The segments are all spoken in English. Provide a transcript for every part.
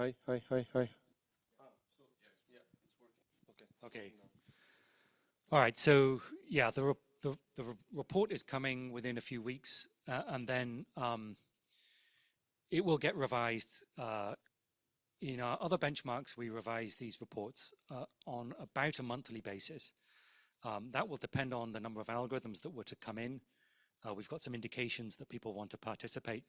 Hi, hi, hi, hi. Okay. All right. So yeah, the report is coming within a few weeks, and then it will get revised. In our other benchmarks, we revise these reports on about a monthly basis. That will depend on the number of algorithms that were to come in. We've got some indications that people want to participate.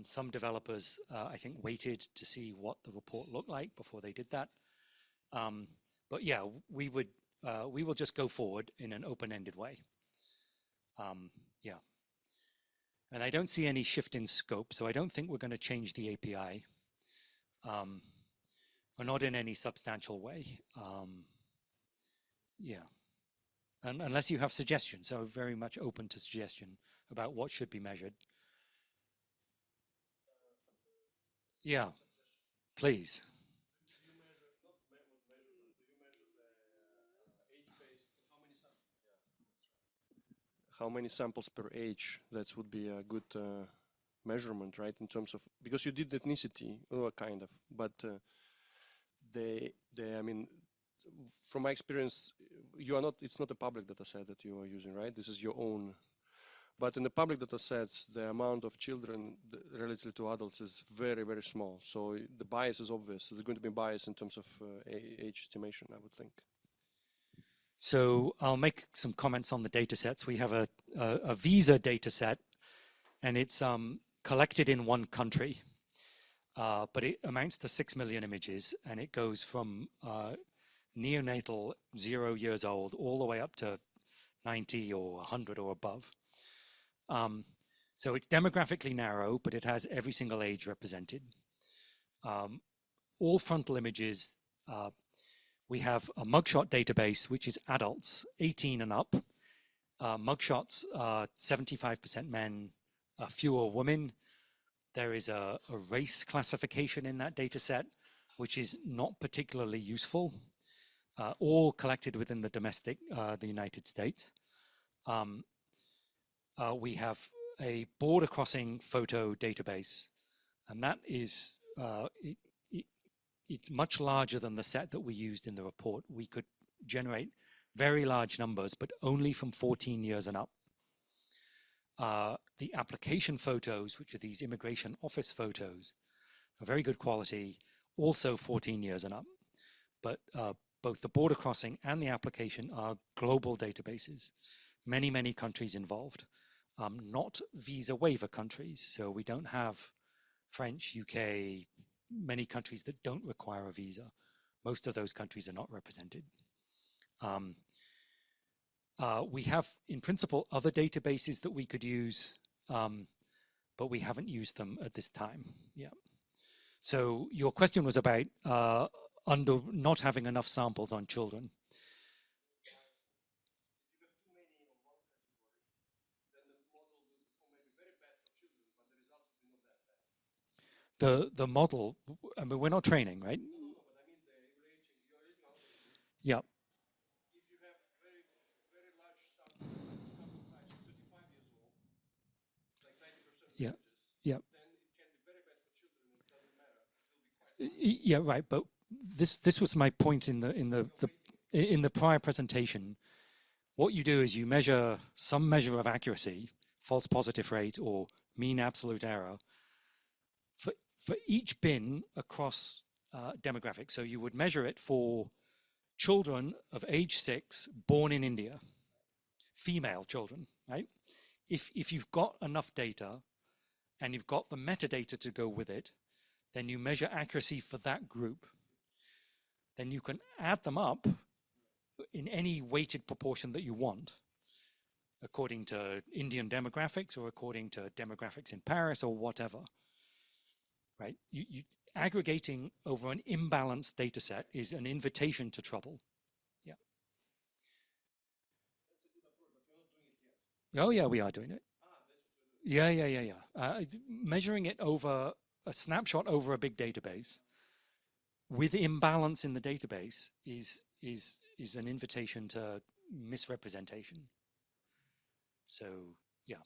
Some developers, I think, waited to see what the report looked like before they did that. But yeah, we will just go forward in an open-ended way. Yeah. And I don't see any shift in scope, so I don't think we're going to change the API, or not in any substantial way. Yeah. And unless you have suggestions, so very much open to suggestion about what should be measured. Yeah, please. How many samples per age? That would be a good measurement, right? In terms of, because you did ethnicity, kind of, but I mean, from my experience, you are not, it's not a public data set that you are using, right? This is your own. But in the public data sets, the amount of children relative to adults is very, very small. So the bias is obvious. There's going to be bias in terms of age estimation, I would think. So I'll make some comments on the data sets. We have a visa data set, and it's collected in one country, but it amounts to 6 million images, and it goes from neonatal 0 years old all the way up to 90 or 100 or above. So it's demographically narrow, but it has every single age represented. All frontal images, we have a mugshot database, which is adults 18 and up. Mugshots are 75% men, fewer women. There is a race classification in that data set, which is not particularly useful, all collected within the domestic, the United States. We have a border crossing photo database, and that is, it's much larger than the set that we used in the report. We could generate very large numbers, but only from 14 years and up. The application photos, which are these immigration office photos, are very good quality, also 14 years and up. But both the border crossing and the application are global databases, many, many countries involved, not visa waiver countries. So we don't have French, UK, many countries that don't require a visa. Most of those countries are not represented. We have, in principle, other databases that we could use, but we haven't used them at this time. Yeah. So your question was about under not having enough samples on children. The model, I mean, we're not training, right? Yeah. Yeah. Yeah. Yeah, right. But this was my point in the prior presentation. What you do is you measure some measure of accuracy, false positive rate or mean absolute error, for each bin across demographics. So you would measure it for children of age 6 born in India, female children, right? If you've got enough data and you've got the metadata to go with it, then you measure accuracy for that group. Then you can add them up in any weighted proportion that you want, according to Indian demographics or according to demographics in Paris or whatever, right? You aggregating over an imbalanced data set is an invitation to trouble. Yeah. Oh yeah, we are doing it. Yeah. Measuring it over a snapshot over a big database with imbalance in the database is an invitation to misrepresentation. So yeah.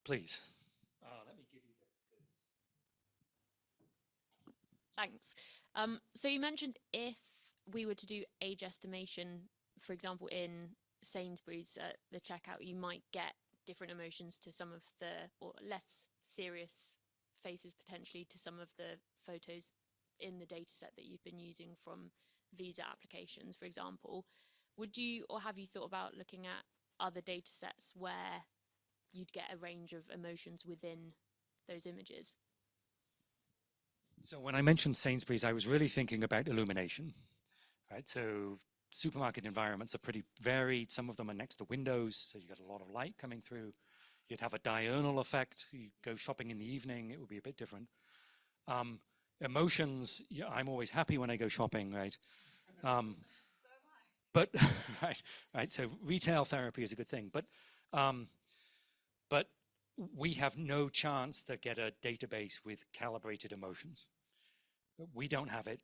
please. Let me give you this. Thanks. So you mentioned if we were to do age estimation, for example, in Sainsbury's at the checkout, you might get different emotions to some of the, or less serious faces potentially to some of the photos in the data set that you've been using from visa applications, for example. Would you, or have you thought about looking at other data sets where you'd get a range of emotions within those images? So when I mentioned Sainsbury's, I was really thinking about illumination, right? So supermarket environments are pretty varied. Some of them are next to windows, so you get a lot of light coming through. You'd have a diurnal effect. You go shopping in the evening, it would be a bit different. Emotions, yeah, I'm always happy when I go shopping, right? But right. So retail therapy is a good thing, but we have no chance to get a database with calibrated emotions. We don't have it.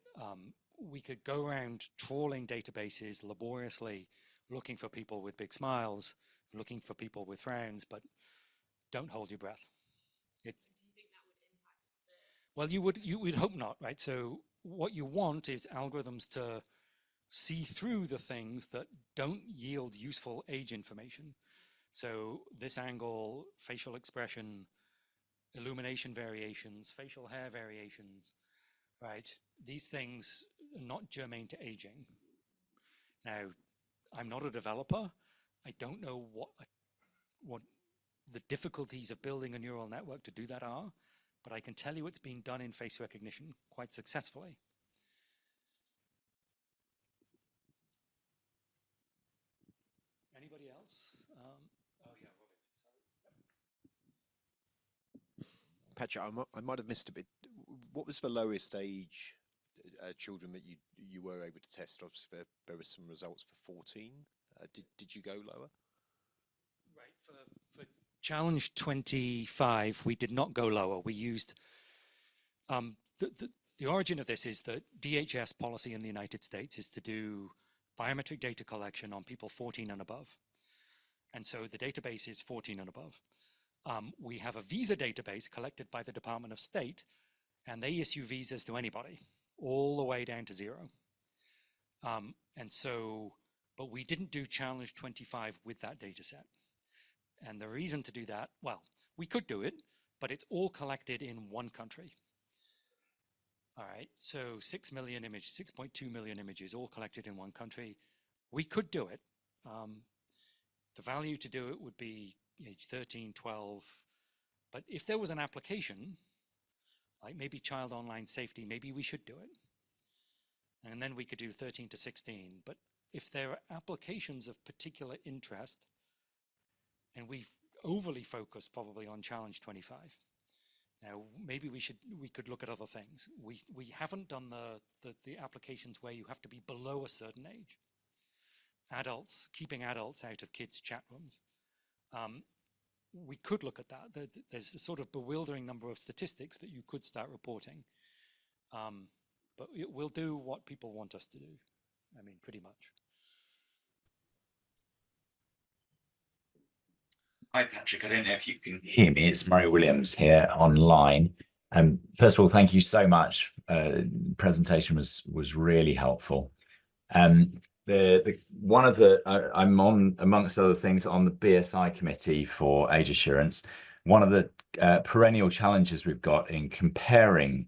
We could go around trawling databases laboriously, looking for people with big smiles, looking for people with frowns, but don't hold your breath. Do you think that would impact? Well, you would hope not, right? So what you want is algorithms to see through the things that don't yield useful age information. So this angle, facial expression, illumination variations, facial hair variations, right? These things are not germane to aging. Now, I'm not a developer. I don't know what the difficulties of building a neural network to do that are, but I can tell you it's being done in face recognition quite successfully. Anybody else? Oh yeah, Robin. Sorry. Patrick, I might have missed a bit. What was the lowest age children that you were able to test? Obviously, there were some results for 14. Did you go lower? Right, for challenge 25, we did not go lower. We used the origin of this is that DHS policy in the United States is to do biometric data collection on people 14 and above. And so the database is 14 and above. We have a visa database collected by the Department of State, and they issue visas to anybody, all the way down to 0. And so, but we didn't do challenge 25 with that data set. And the reason to do that, well, we could do it, but it's all collected in one country. All right, so 6 million images, 6.2 million images, all collected in one country. We could do it. The value to do it would be age 13, 12. But if there was an application, like maybe child online safety, maybe we should do it. And then we could do 13 to 16. But if there are applications of particular interest, and we've overly focused probably on challenge 25. Now, maybe we could look at other things. We haven't done the applications where you have to be below a certain age. Adults, keeping adults out of kids' chat rooms. We could look at that. There's a sort of bewildering number of statistics that you could start reporting. But we'll do what people want us to do. I mean, pretty much. Hi, Patrick. I don't know if you can hear me. It's Murray Williams here online. First of all, thank you so much. The presentation was really helpful. One of the I'm on, amongst other things, on the BSI committee for age assurance. One of the perennial challenges we've got in comparing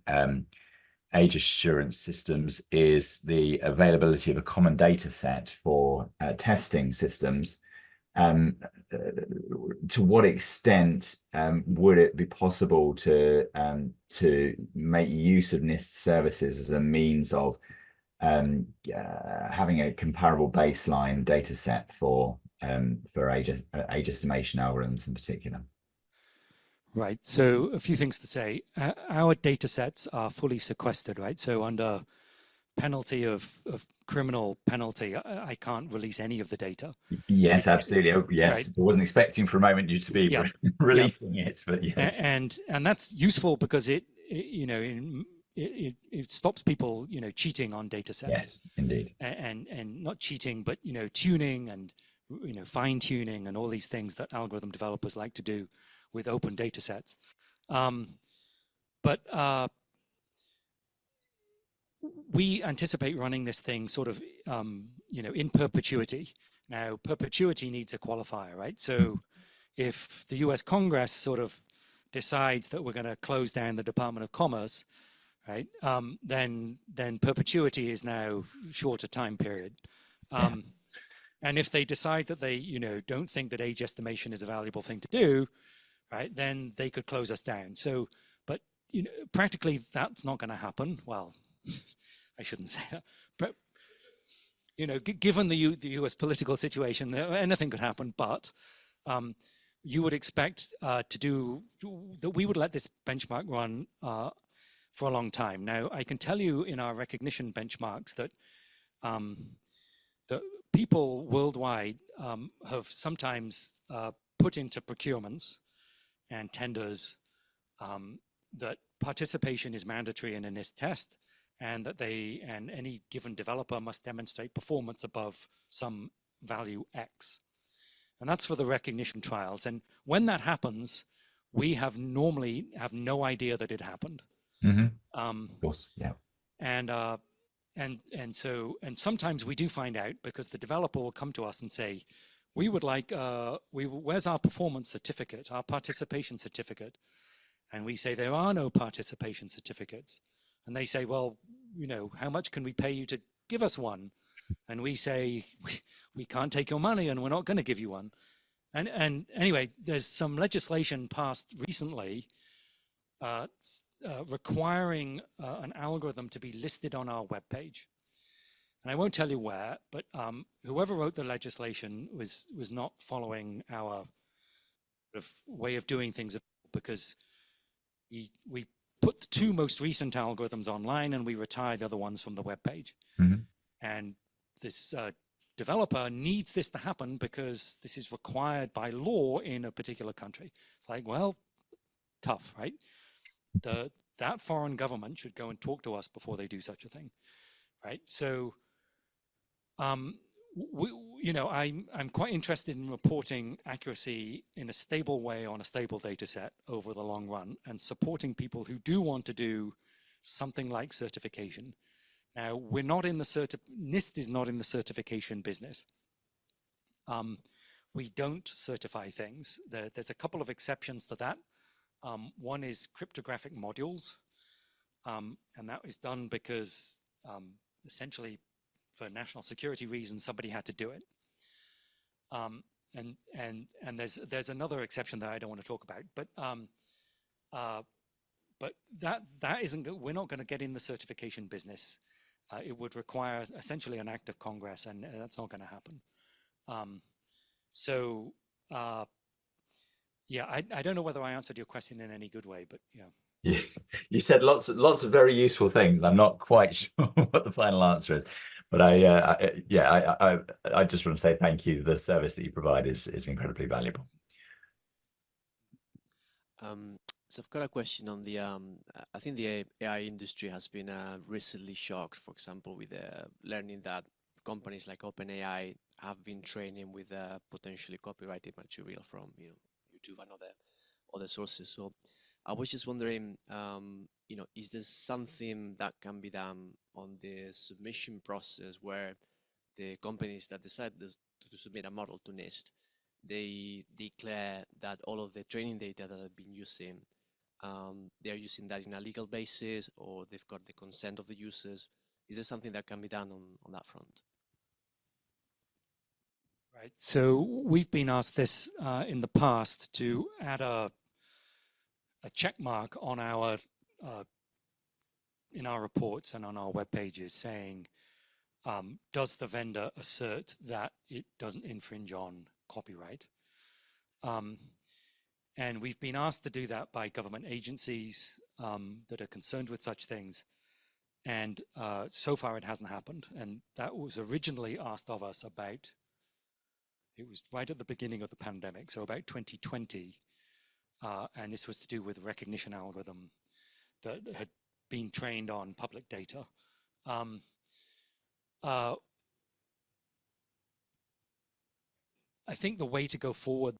age assurance systems is the availability of a common data set for testing systems. To what extent would it be possible to make use of NIST services as a means of having a comparable baseline data set for age estimation algorithms in particular? Right. So a few things to say. Our data sets are fully sequestered, right? So under penalty of criminal penalty, I can't release any of the data. Yes, absolutely. Yes, right. I wasn't expecting for a moment you to be releasing it, but yes. And that's useful because it stops people, cheating on data sets. Yes, indeed. And not cheating, but tuning and fine tuning and all these things that algorithm developers like to do. with open data sets. But we anticipate running this thing sort of, in perpetuity. Now, perpetuity needs a qualifier, right? So if the US Congress sort of decides that we're going to close down the Department of Commerce, right, then perpetuity is now shorter time period. And if they decide that they, don't think that age estimation is a valuable thing to do, right, then they could close us down. So, but practically that's not going to happen. Well, I shouldn't say that, but given the U.S. political situation, anything could happen. But you would expect that we would let this benchmark run for a long time. Now, I can tell you in our recognition benchmarks that that people worldwide have sometimes put into procurements and tenders that participation is mandatory in a NIST test, and that any given developer must demonstrate performance above some value X. And that's for the recognition trials. And when that happens, we normally have no idea that it happened. Of course, yeah. And sometimes we do find out, because the developer will come to us and say, we would like, where's our performance certificate, our participation certificate? And we say, there are no participation certificates. And they say, well, how much can we pay you to give us one? And we say, we can't take your money and we're not going to give you one. And anyway, there's some legislation passed recently requiring an algorithm to be listed on our webpage. And I won't tell you where, but whoever wrote the legislation was not following our sort of way of doing things, because we put the 2 most recent algorithms online and we retired the other ones from the webpage. And this developer needs this to happen because this is required by law in a particular country. It's like, well, tough, right? That foreign government should go and talk to us before they do such a thing, right? So, I'm quite interested in reporting accuracy in a stable way on a stable data set over the long run, and supporting people who do want to do something like certification. Now, we're not in the NIST is not in the certification business. We don't certify things. There's a couple of exceptions to that. One is cryptographic modules, and that is done because essentially, for national security reasons, somebody had to do it. And there's another exception that I don't want to talk about, but that isn't. We're not going to get in the certification business. It would require essentially an act of Congress, and that's not going to happen. Yeah, I don't know whether I answered your question in any good way, but yeah. You said lots of very useful things. I'm not quite sure what the final answer is, but I just want to say thank you. The service that you provide is incredibly valuable. So I've got a question on the, I think the AI industry has been recently shocked, for example, with learning that companies like OpenAI have been training with potentially copyrighted material from YouTube and other sources. So I was just wondering, is there something that can be done on the submission process where the companies that decide to submit a model to NIST, they declare that all of the training data that they've been using, they're using that in a legal basis, or they've got the consent of the users? Is there something that can be done on that front? Right. So we've been asked this in the past to add a check mark on our in our reports and on our web pages saying, does the vendor assert that it doesn't infringe on copyright? And we've been asked to do that by government agencies that are concerned with such things. And so far it hasn't happened. And that was originally asked of us about, it was right at the beginning of the pandemic, so about 2020. And this was to do with a recognition algorithm that had been trained on public data. I think the way to go forward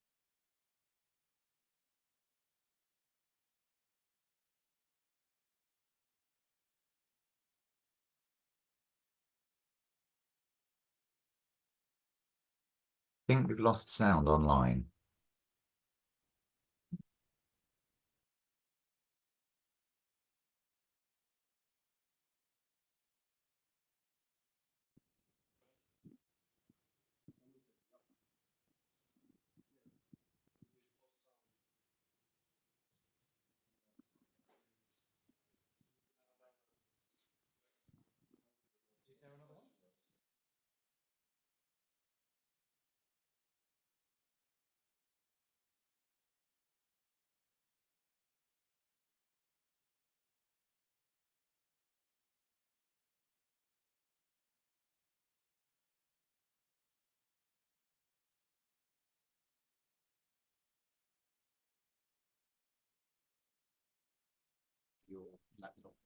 think we've lost sound online.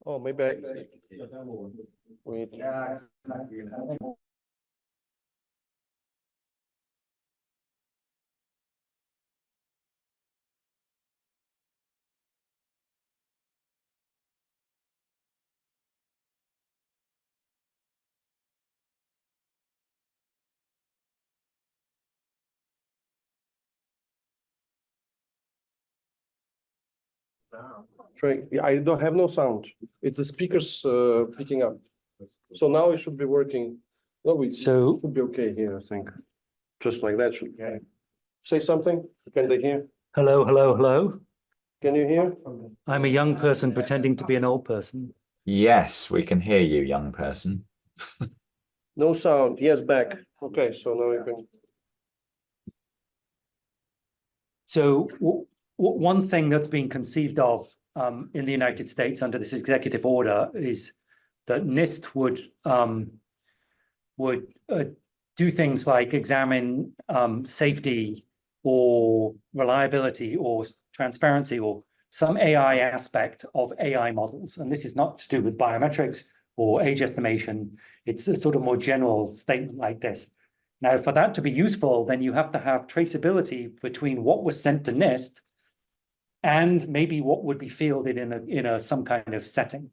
Oh, maybe I wait. Try. Yeah, I don't have no sound. It's the speakers picking up. So now it should be working. No, we So should be okay here, I think. Just like that should. Say something. Can they hear? hello, hello, hello. Can you hear? I'm a young person pretending to be an old person. Yes, we can hear you, young person. No sound. Yes, back. Okay, so now you can. So one thing that's being conceived of in the United States under this executive order is that NIST would do things like examine safety or reliability or transparency or some AI aspect of AI models. And this is not to do with biometrics or age estimation. It's a sort of more general statement like this. Now, for that to be useful, then you have to have traceability between what was sent to NIST and maybe what would be fielded in a some kind of setting.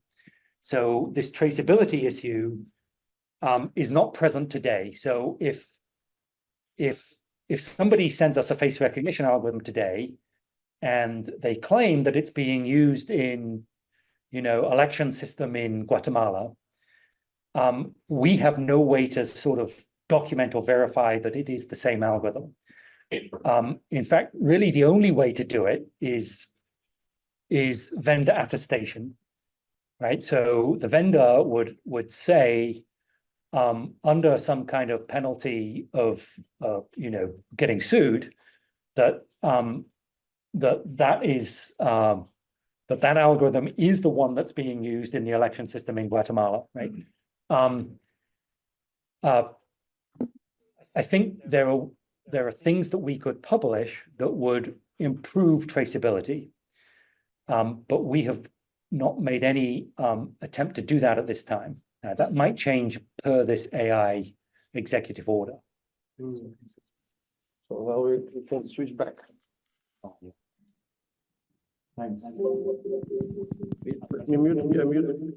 So this traceability issue is not present today. So if somebody sends us a face recognition algorithm today, and they claim that it's being used in, election system in Guatemala, we have no way to sort of document or verify that it is the same algorithm. In fact, really the only way to do it is vendor attestation, right? So the vendor would say, under some kind of penalty of getting sued, that that algorithm is the one that's being used in the election system in Guatemala, right? I think there are things that we could publish that would improve traceability, but we have not made any attempt to do that at this time. Now, that might change per this AI executive order. So now we can switch back. Thanks. You mute, yeah, mute.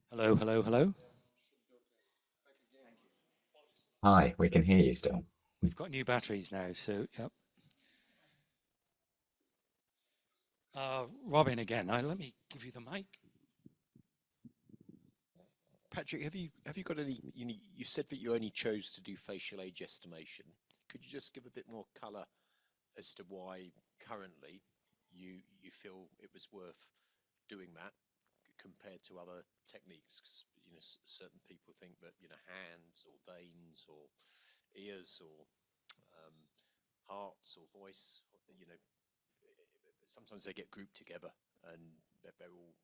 Hello, hello, hello. Hi, we can hear you still. We've got new batteries now, so yep. Robin again. Let me give you the mic. Patrick, have you got any? You said that you only chose to do facial age estimation. Could you just give a bit more colour as to why currently you feel it was worth doing that compared to other techniques? Because certain people think that hands or veins or ears or hearts or voice, sometimes they get grouped together and they're all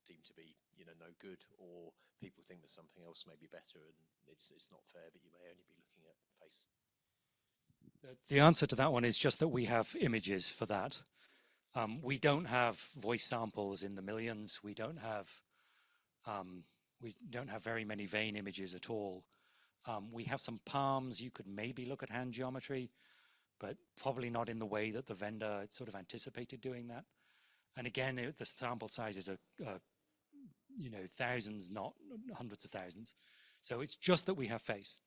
deemed to be no good, or people think that something else may be better, and it's not fair that you may only be looking at face. The answer to that one is just that we have images for that. We don't have voice samples in the millions. We don't have very many vein images at all. We have some palms. You could maybe look at hand geometry, but probably not in the way that the vendor sort of anticipated doing that. And again, the sample sizes are thousands, not hundreds of thousands. So it's just that we have face.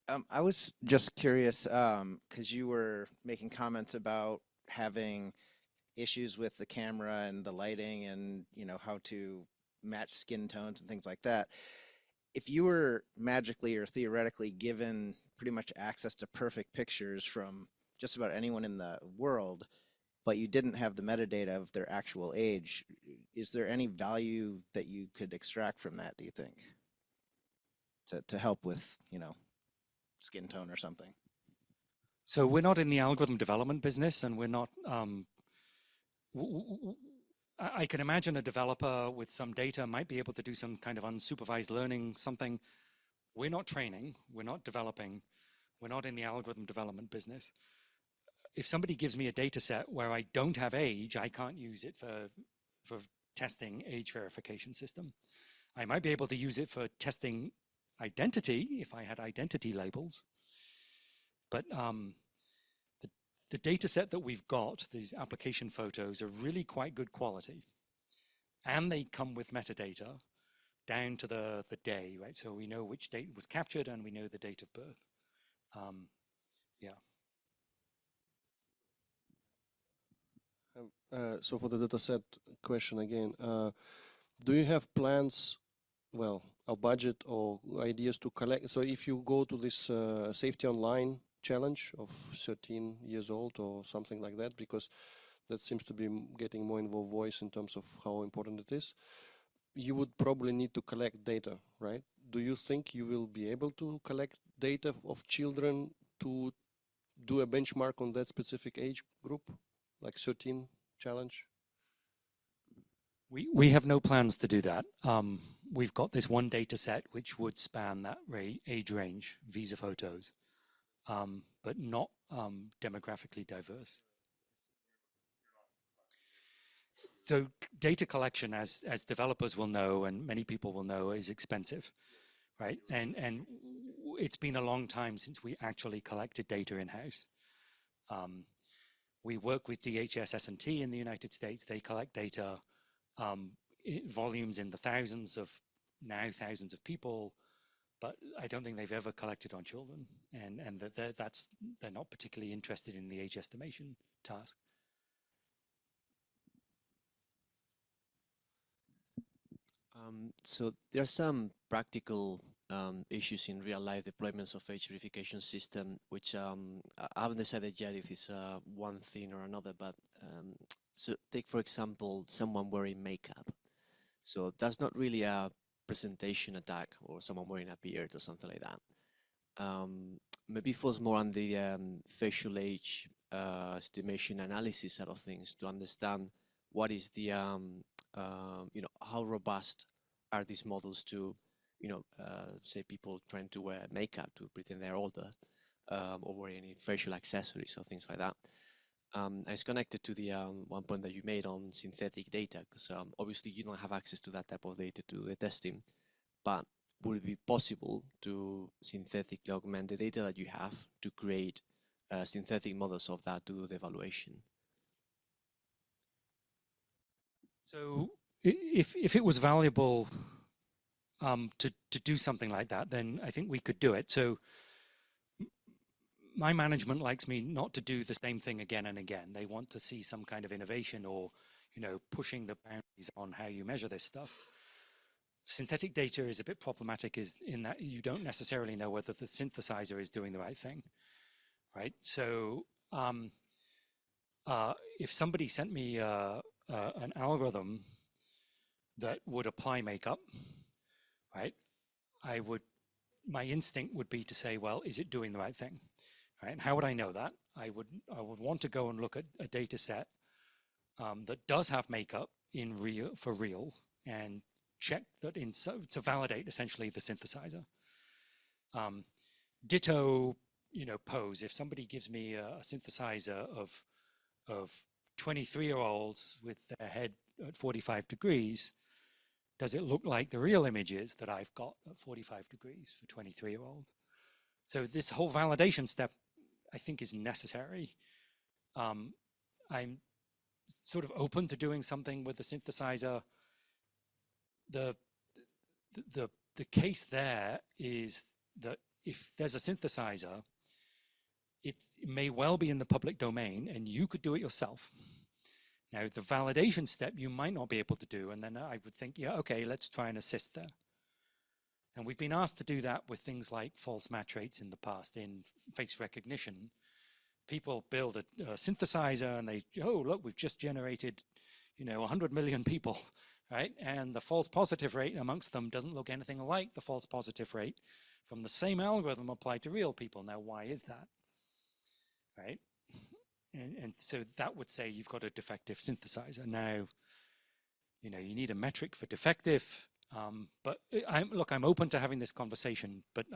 I was just curious, because you were making comments about having issues with the camera and the lighting and, you know, how to match skin tones and things like that. If you were magically or theoretically given pretty much access to perfect pictures from just about anyone in the world, but you didn't have the metadata of their actual age, is there any value that you could extract from that, do you think? To help with, you know, skin tone or something? So we're not in the algorithm development business, and we're not. I can imagine a developer with some data might be able to do some kind of unsupervised learning, something. We're not training, we're not developing, we're not in the algorithm development business. If somebody gives me a data set where I don't have age, I can't use it for testing age verification system. I might be able to use it for testing identity if I had identity labels. But the data set that we've got, these application photos, are really quite good quality. And they come with metadata down to the day, right? So we know which date was captured and we know the date of birth. Yeah. So for the dataset question again, do you have plans, well, a budget or ideas to collect? So if you go to this Safety Online challenge of 13 years old or something like that, because that seems to be getting more involved voice in terms of how important it is, you would probably need to collect data, right? Do you think you will be able to collect data of children to do a benchmark on that specific age group, like 13 challenge? We have no plans to do that. We've got this one data set which would span that age range, visa photos, but not demographically diverse. So data collection, as developers will know and many people will know, is expensive, right? And it's been a long time since we actually collected data in-house. We work with DHS S&T in the United States. They collect data, volumes in the thousands of people, but I don't think they've ever collected on children, and they're not particularly interested in the age estimation task. So there are some practical issues in real life deployments of age verification system, which I haven't decided yet if it's one thing or another, but so take, for example, someone wearing makeup. So that's not really a presentation attack or someone wearing a beard or something like that. Maybe falls more on the facial age estimation analysis side of things to understand what is the, you know, how robust are these models to, you know, say people trying to wear makeup to pretend they're older, or wearing any facial accessories or things like that. It's connected to the one point that you made on synthetic data, because obviously you don't have access to that type of data to do the testing, but would it be possible to synthetically augment the data that you have to create synthetic models of that to do the evaluation? So if it was valuable to do something like that, then I think we could do it. So my management likes me not to do the same thing again and again. They want to see some kind of innovation or, you know, pushing the boundaries on how you measure this stuff. Synthetic data is a bit problematic in that you don't necessarily know whether the synthesizer is doing the right thing, right? So if somebody sent me an algorithm that would apply makeup, right, my instinct would be to say, well, is it doing the right thing? Right? And how would I know that? I would want to go and look at a data set that does have makeup for real and check that to validate essentially the synthesizer. Ditto, you know, pose. If somebody gives me a synthesizer of 23-year-olds with their head at 45 degrees, does it look like the real images that I've got at 45 degrees for 23-year-olds? So this whole validation step, I think, is necessary. I'm sort of open to doing something with the synthesizer. The case there is that if there's a synthesizer, it may well be in the public domain and you could do it yourself. Now, the validation step you might not be able to do, and then I would think, yeah, okay, let's try and assist there. And we've been asked to do that with things like false match rates in the past. In face recognition, people build a synthesizer and they, oh, look, we've just generated, 100 million people, right? And the false positive rate amongst them doesn't look anything like the false positive rate from the same algorithm applied to real people. Now, why is that, right? And so that would say you've got a defective synthesizer. Now, you need a metric for defective, but I'm open to having this conversation, but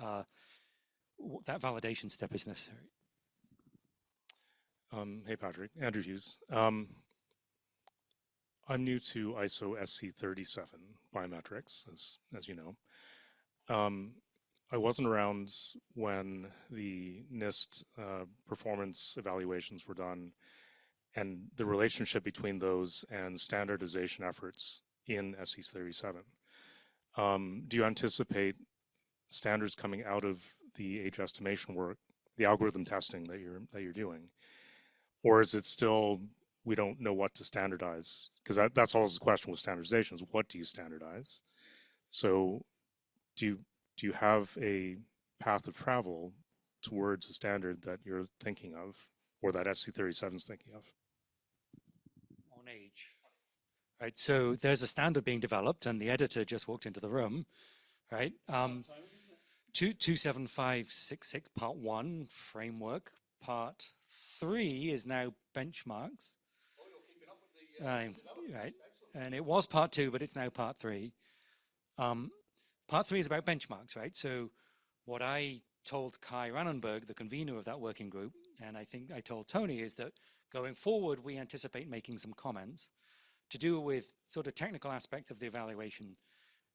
that validation step is necessary. Hey, Patrick, Andrew Hughes. I'm new to ISO SC37 biometrics, as you know. I wasn't around when the NIST performance evaluations were done and the relationship between those and standardization efforts in SC37. Do you anticipate standards coming out of the age estimation work, the algorithm testing that you're doing, or is it still we don't know what to standardize? Because that's always the question with standardization: is what do you standardize? So, do you have a path of travel towards a standard that you're thinking of, or that SC37 is thinking of? On age. Right, so there's a standard being developed, and the editor just walked into the room, right? 27566 part 1 framework, part 3 is now benchmarks. Oh, you're keeping up with the right, and it was part 2, but it's now part 3. Part 3 is about benchmarks, right? So what I told Kai Rannenberg, the convener of that working group, and I think I told Tony, is that going forward, we anticipate making some comments to do with sort of technical aspects of the evaluation,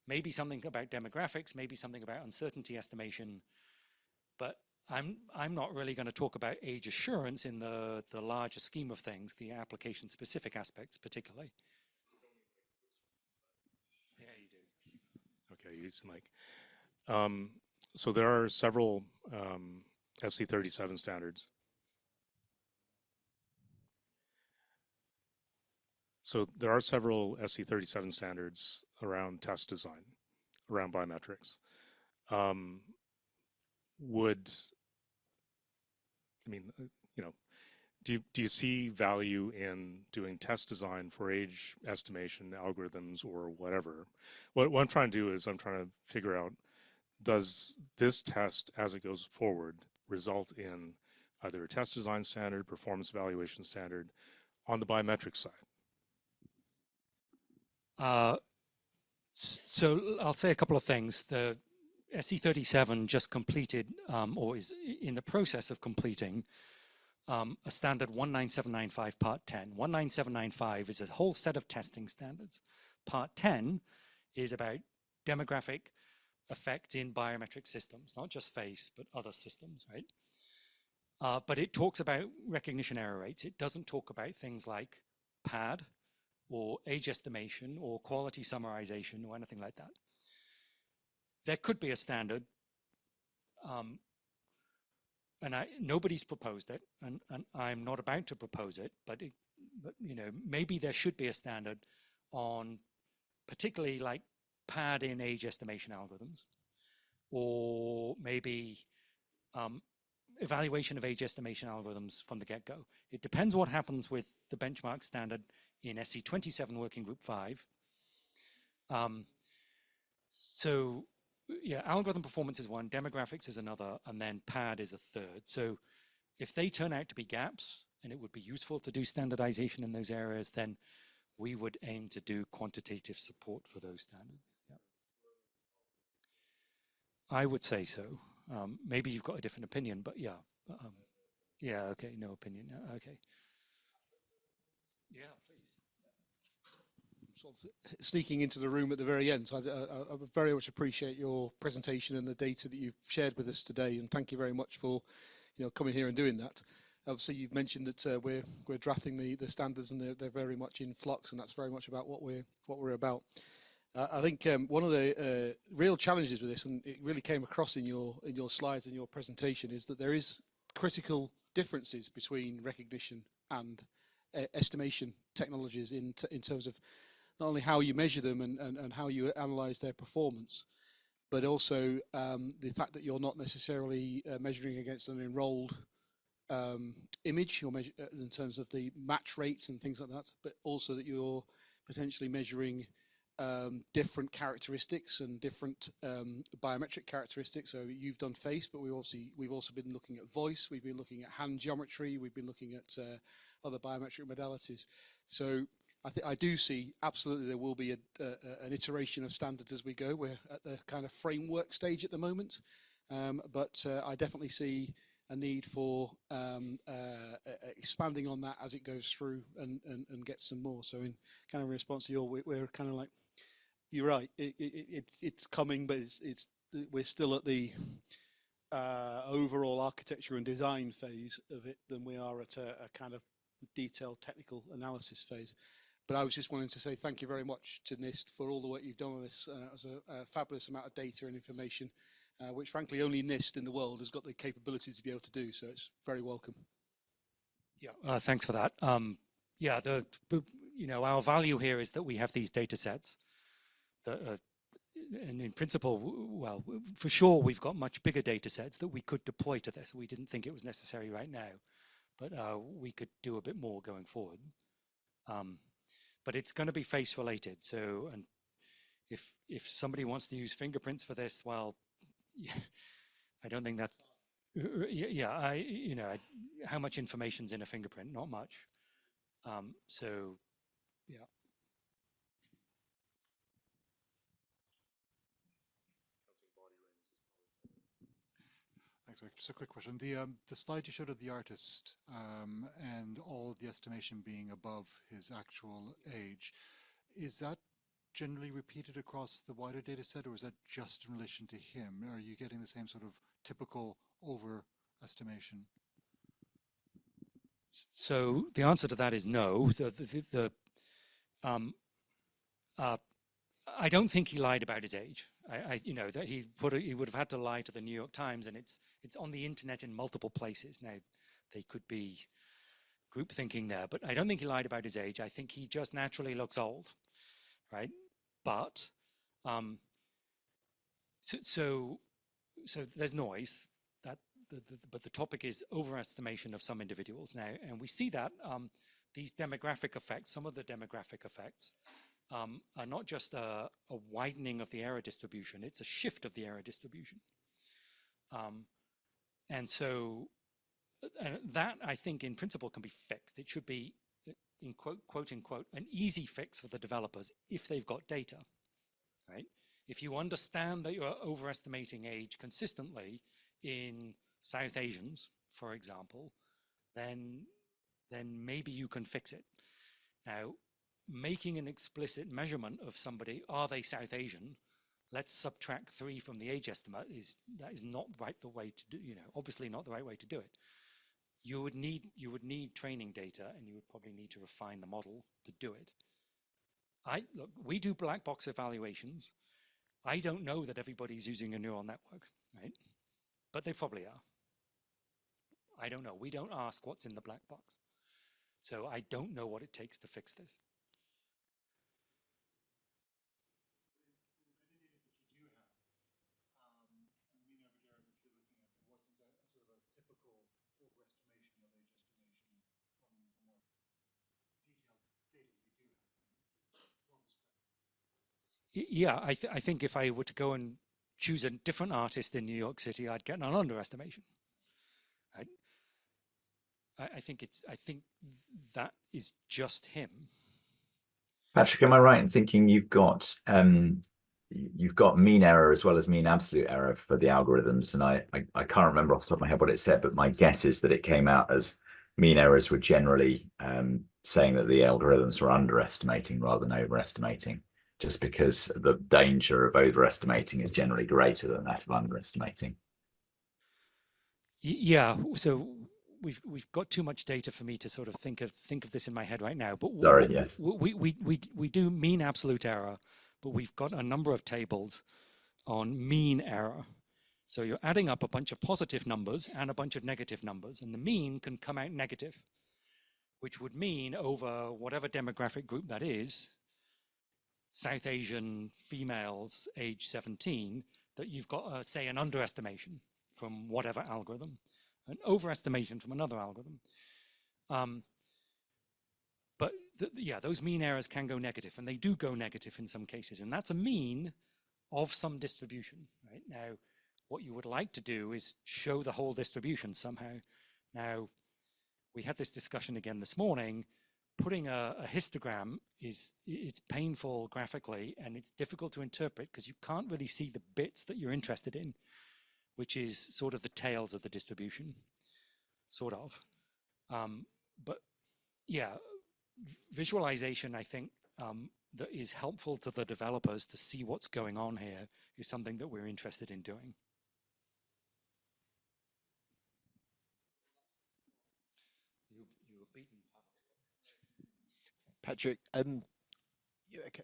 maybe something about demographics, maybe something about uncertainty estimation, but I'm not really going to talk about age assurance in the larger scheme of things, the application-specific aspects particularly. Yeah, you do. Okay, you seem like. So there are several SC37 standards. So there are several SC37 standards around test design, around biometrics. Do you see value in doing test design for age estimation algorithms or whatever? What I'm trying to do is I'm trying to figure out, does this test as it goes forward result in either a test design standard, performance evaluation standard on the biometric side? So I'll say a couple of things. The SC37 just completed, or is in the process of completing, a standard 19795 part 10. 19795 is a whole set of testing standards. Part 10 is about demographic effect in biometric systems, not just face, but other systems, right? But it talks about recognition error rates. It doesn't talk about things like PAD or age estimation or quality summarization or anything like that. There could be a standard, and nobody's proposed it, and I'm not about to propose it, but maybe there should be a standard on particularly like PAD in age estimation algorithms, or maybe evaluation of age estimation algorithms from the get-go. It depends what happens with the benchmark standard in SC27 Working Group 5. So yeah, algorithm performance is one, demographics is another, and then PAD is a third. So if they turn out to be gaps, and it would be useful to do standardization in those areas, then we would aim to do quantitative support for those standards. Yeah. I would say so. Maybe you've got a different opinion, but yeah. Yeah, okay, no opinion. Okay. Yeah, please. sort of sneaking into the room at the very end. So I very much appreciate your presentation and the data that you've shared with us today, and thank you very much for coming here and doing that. Obviously, you've mentioned that we're drafting the standards, and they're very much in flux, and that's very much about what we're about. I think one of the real challenges with this, and it really came across in your slides and your presentation, is that there is critical differences between recognition and estimation technologies in terms of not only how you measure them and how you analyze their performance, but also the fact that you're not necessarily measuring against an enrolled image, you're in terms of the match rates and things like that, but also that you're potentially measuring different characteristics and different biometric characteristics. So you've done face, but we've also been looking at voice. We've been looking at hand geometry. We've been looking at other biometric modalities. So I do see absolutely there will be an iteration of standards as we go. We're at the kind of framework stage at the moment, but I definitely see a need for expanding on that as it goes through and get some more. So in kind of response to we're kind of like, you're right, it's coming, but we're still at the overall architecture and design phase of it than we are at a kind of detailed technical analysis phase. But I was just wanting to say thank you very much to NIST for all the work you've done on this. It was a fabulous amount of data and information, which frankly only NIST in the world has got the capability to be able to do. So it's very welcome. Yeah, thanks for that. Yeah, our value here is that we have these data sets that and in principle, well, for sure, we've got much bigger data sets that we could deploy to this. We didn't think it was necessary right now, but we could do a bit more going forward. But it's going to be face related. So, and if somebody wants to use fingerprints for this, well, I don't think that's, how much information's in a fingerprint? Not much. So, yeah. Thanks, Vic. Just a quick question. The slide you showed of the artist and all the estimation being above his actual age, is that generally repeated across the wider data set, or is that just in relation to him? Are you getting the same sort of typical overestimation? So the answer to that is no. I don't think he lied about his age. That he would have had to lie to the New York Times, and it's on the internet in multiple places. Now, they could be group thinking there, but I don't think he lied about his age. I think he just naturally looks old, right? But so there's noise. But the topic is overestimation of some individuals now, and we see that these demographic effects, some of the demographic effects, are not just a widening of the error distribution, it's a shift of the error distribution. And that, I think, in principle can be fixed. It should be, in quote unquote, an easy fix for the developers if they've got data, right? If you understand that you're overestimating age consistently in South Asians, for example, then maybe you can fix it. Now, making an explicit measurement of somebody, are they South Asian? Let's subtract 3 from the age estimate. That is not the way to do. Obviously not the right way to do it. You would need training data, and you would probably need to refine the model to do it. Look, we do black box evaluations. I don't know that everybody's using a neural network, right? But they probably are. I don't know. We don't ask what's in the black box. So I don't know what it takes to fix this. Yeah, I think if I were to go and choose a different artist in New York City, I'd get an underestimation. Right? I think that is just him. Patrick, am I right in thinking you've got mean error as well as mean absolute error for the algorithms? And I can't remember off the top of my head what it said, but my guess is that it came out as mean errors were generally saying that the algorithms were underestimating rather than overestimating, just because the danger of overestimating is generally greater than that of underestimating. Yeah, so we've got too much data for me to sort of think of this in my head right now. But sorry, yes, we do mean absolute error, but we've got a number of tables on mean error. So you're adding up a bunch of positive numbers and a bunch of negative numbers, and the mean can come out negative, which would mean over whatever demographic group that is, South Asian females age 17, that you've got, say, an underestimation from whatever algorithm, an overestimation from another algorithm. But yeah, those mean errors can go negative, and they do go negative in some cases, and that's a mean of some distribution, right? Now, what you would like to do is show the whole distribution somehow. Now, we had this discussion again this morning. Putting a histogram it's painful graphically, and it's difficult to interpret because you can't really see the bits that you're interested in, which is sort of the tails of the distribution, sort of. But yeah, visualization, I think, that is helpful to the developers to see what's going on here is something that we're interested in doing. You were beaten. Patrick, a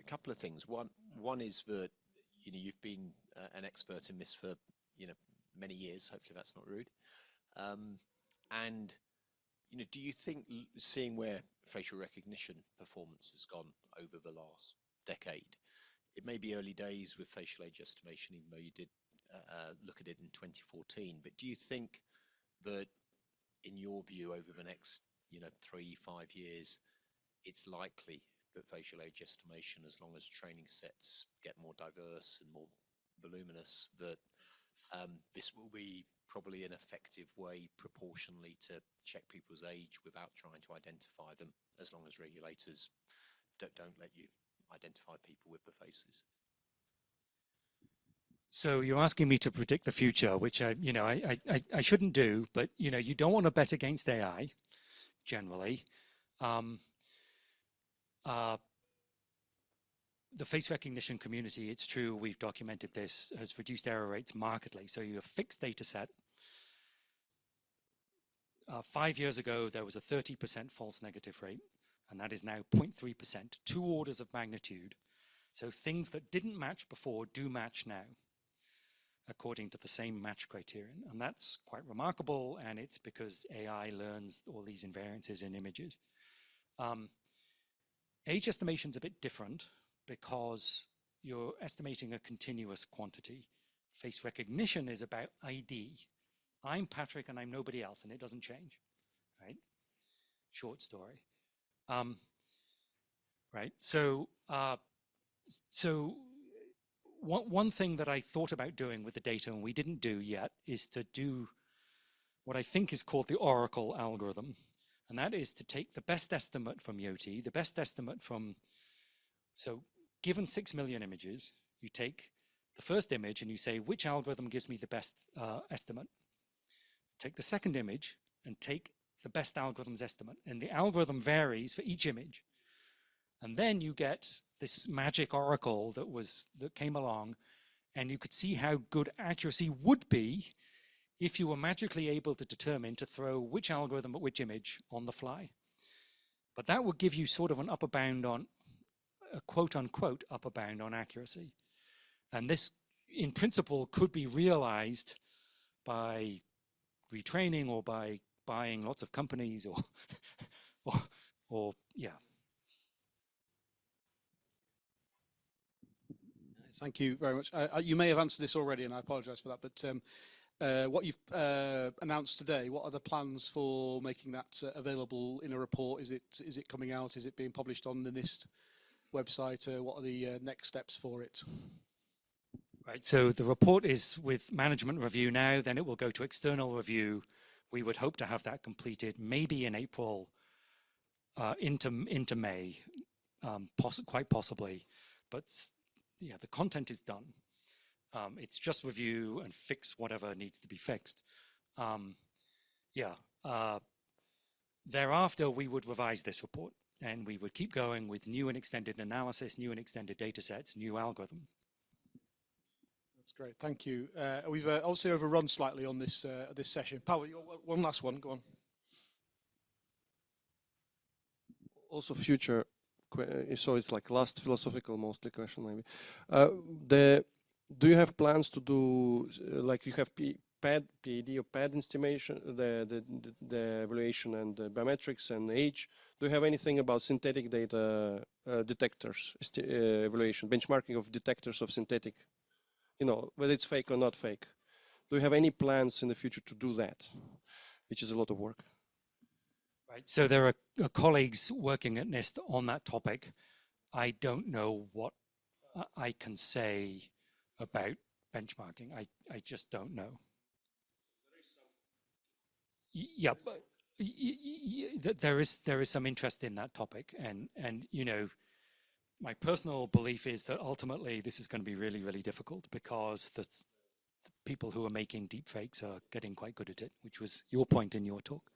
couple of things. One is that you've been an expert in this for many years. Hopefully, that's not rude. And do you think, seeing where facial recognition performance has gone over the last decade, it may be early days with facial age estimation, even though you did look at it in 2014. But do you think that, in your view, over the next 3-5 years, it's likely that facial age estimation, as long as training sets get more diverse and more voluminous, that this will be probably an effective way proportionally to check people's age without trying to identify them, as long as regulators don't let you identify people with the faces? So you're asking me to predict the future, which I shouldn't do, but you don't want to bet against AI generally. The face recognition community, it's true, we've documented this, has reduced error rates markedly. So you have a fixed data set. 5 years ago, there was a 30% false negative rate, and that is now 0.3%, 2 orders of magnitude. So things that didn't match before do match now, according to the same match criterion. And that's quite remarkable, and it's because AI learns all these invariances in images. Age estimation is a bit different because you're estimating a continuous quantity. Face recognition is about ID. I'm Patrick and I'm nobody else, and it doesn't change, right? Short story. Right, so one thing that I thought about doing with the data, and we didn't do yet, is to do what I think is called the Oracle algorithm. And that is to take the best estimate from Yoti, the best estimate from, so given 6 million images, you take the first image and you say, which algorithm gives me the best estimate? Take the second image and take the best algorithm's estimate. And the algorithm varies for each image. And then you get this magic oracle that came along, and you could see how good accuracy would be if you were magically able to determine to throw which algorithm at which image on the fly. But that would give you sort of an upper bound on, a quote unquote upper bound on accuracy. And this, in principle, could be realized by retraining or by buying lots of companies or yeah. Thank you very much. You may have answered this already, and I apologise for that, but what you've announced today, what are the plans for making that available in a report? Is it coming out? Is it being published on the NIST website? What are the next steps for it? Right, so the report is with management review now, then it will go to external review. We would hope to have that completed maybe in April, into May, quite possibly. But yeah, the content is done. It's just review and fix whatever needs to be fixed. Thereafter, we would revise this report, and we would keep going with new and extended analysis, new and extended data sets, new algorithms. That's great, thank you. We've also overrun slightly on this this session. Paolo, one last one, go on. Also, future so it's like last philosophical mostly question maybe. Do you have plans to do like you have PAD or PAD estimation, the evaluation and the biometrics and age? Do you have anything about synthetic data detectors evaluation, benchmarking of detectors of synthetic, you know, whether it's fake or not fake? Do you have any plans in the future to do that, which is a lot of work? Right. So there are colleagues working at NIST on that topic. I don't know what I can say about benchmarking. I just don't know. Yeah, but there is some interest in that topic, and you know, my personal belief is that ultimately this is going to be really, really difficult because the people who are making deep fakes are getting quite good at it, which was your point in your talk.